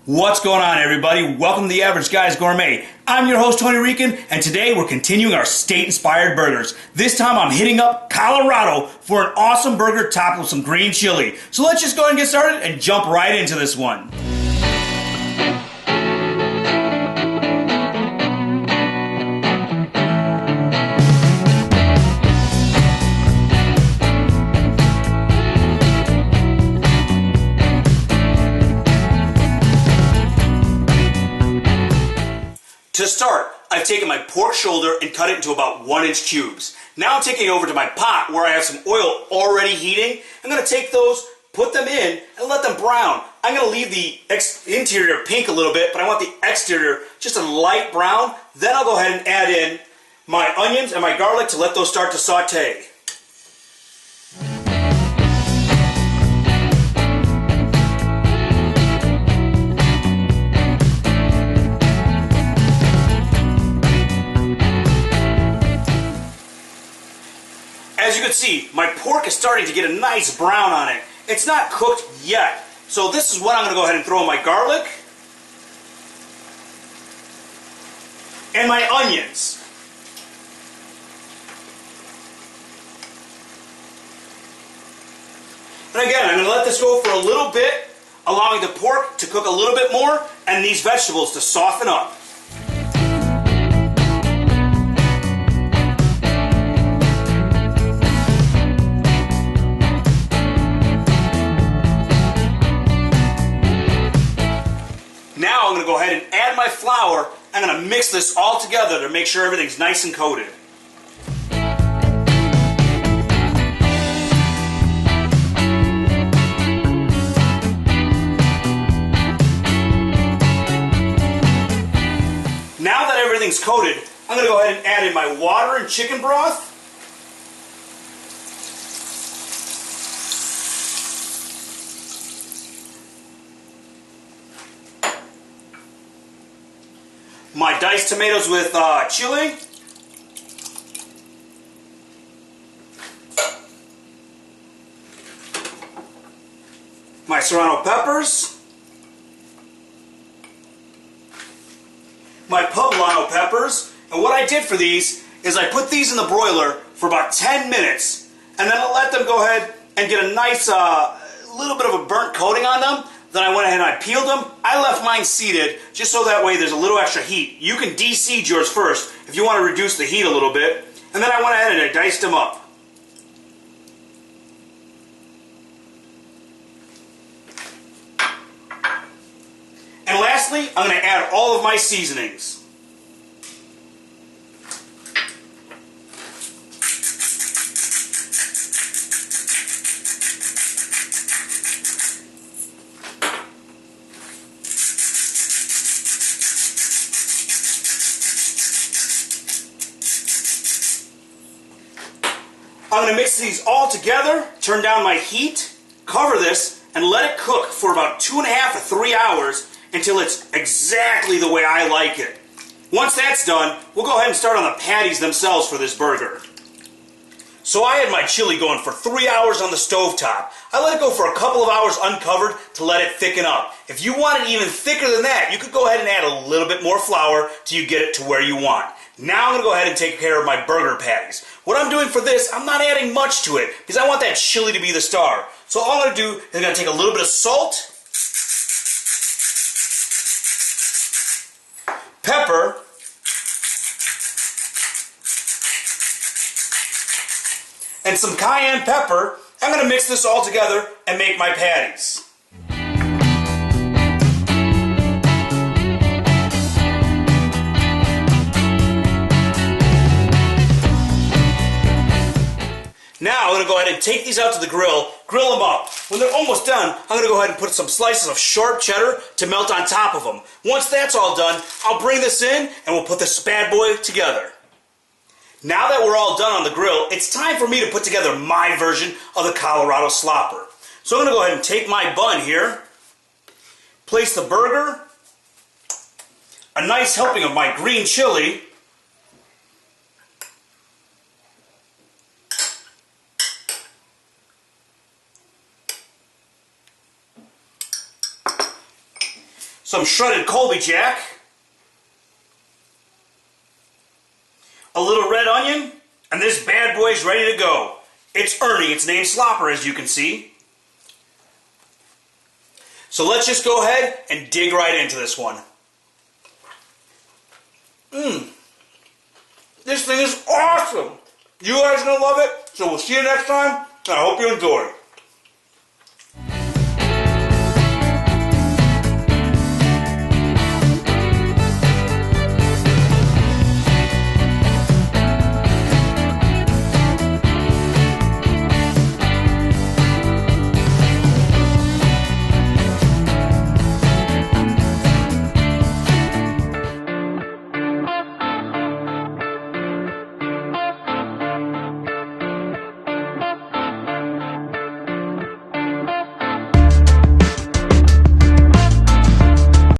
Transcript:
What's going on, everybody? Welcome to the Average Guys Gourmet. I'm your host, Tony Rican, and today we're continuing our state-inspired burgers. This time I'm hitting up Colorado for an awesome burger topped with some green chili. So let's just go ahead and get started and jump right into this one. To start, I've taken my pork shoulder and cut it into about 1-inch cubes. Now I'm taking it over to my pot where I have some oil already heating. I'm going to take those, put them in, and let them brown. I'm going to leave the interior pink a little bit, but I want the exterior just a light brown. Then I'll go ahead and add in my onions and my garlic to let those start to saute. As you can see, my pork is starting to get a nice brown on it. It's not cooked yet. So this is when I'm going to go ahead and throw in my garlic and my onions. And again, I'm going to let this go for a little bit, allowing the pork to cook a little bit more and these vegetables to soften up. Now I'm going to go ahead and add my flour. I'm going to mix this all together to make sure everything's nice and coated. Now that everything's coated, I'm going to go ahead and add in my water and chicken broth. My diced tomatoes with chili. My Serrano peppers. My Poblano peppers. And what I did for these is I put these in the broiler for about 10 minutes and then I let them go ahead and get a nice little bit of a burnt coating on them. Then I went ahead and I peeled them. I left mine seeded just so that way there's a little extra heat. You can de-seed yours first if you want to reduce the heat a little bit. And then I went ahead and I diced them up. And lastly, I'm going to add all of my seasonings. I'm going to mix these all together, turn down my heat, cover this, and let it cook for about 2.5 to 3 hours until it's exactly the way I like it. Once that's done, we'll go ahead and start on the patties themselves for this burger. So I had my chili going for 3 hours on the stovetop. I let it go for a couple of hours uncovered to let it thicken up. If you want it even thicker than that, you could go ahead and add a little bit more flour till you get it to where you want. Now I'm going to go ahead and take care of my burger patties. What I'm doing for this, I'm not adding much to it because I want that chili to be the star. So all I'm going to do is I'm going to take a little bit of salt, pepper, and some Cayenne Pepper. I'm going to mix this all together and make my patties. Now I'm going to go ahead and take these out to the grill them up. When they're almost done, I'm going to go ahead and put some slices of sharp cheddar to melt on top of them. Once that's all done, I'll bring this in and we'll put this bad boy together. Now that we're all done on the grill, it's time for me to put together my version of the Colorado Slopper. So I'm going to go ahead and take my bun here, place the burger, a nice helping of my green chili, some shredded Colby Jack, a little red onion, and this bad boy's ready to go. It's earning its name Slopper, as you can see. So let's just go ahead and dig right into this one. This thing is awesome! You guys are going to love it, so we'll see you next time, and I hope you enjoy.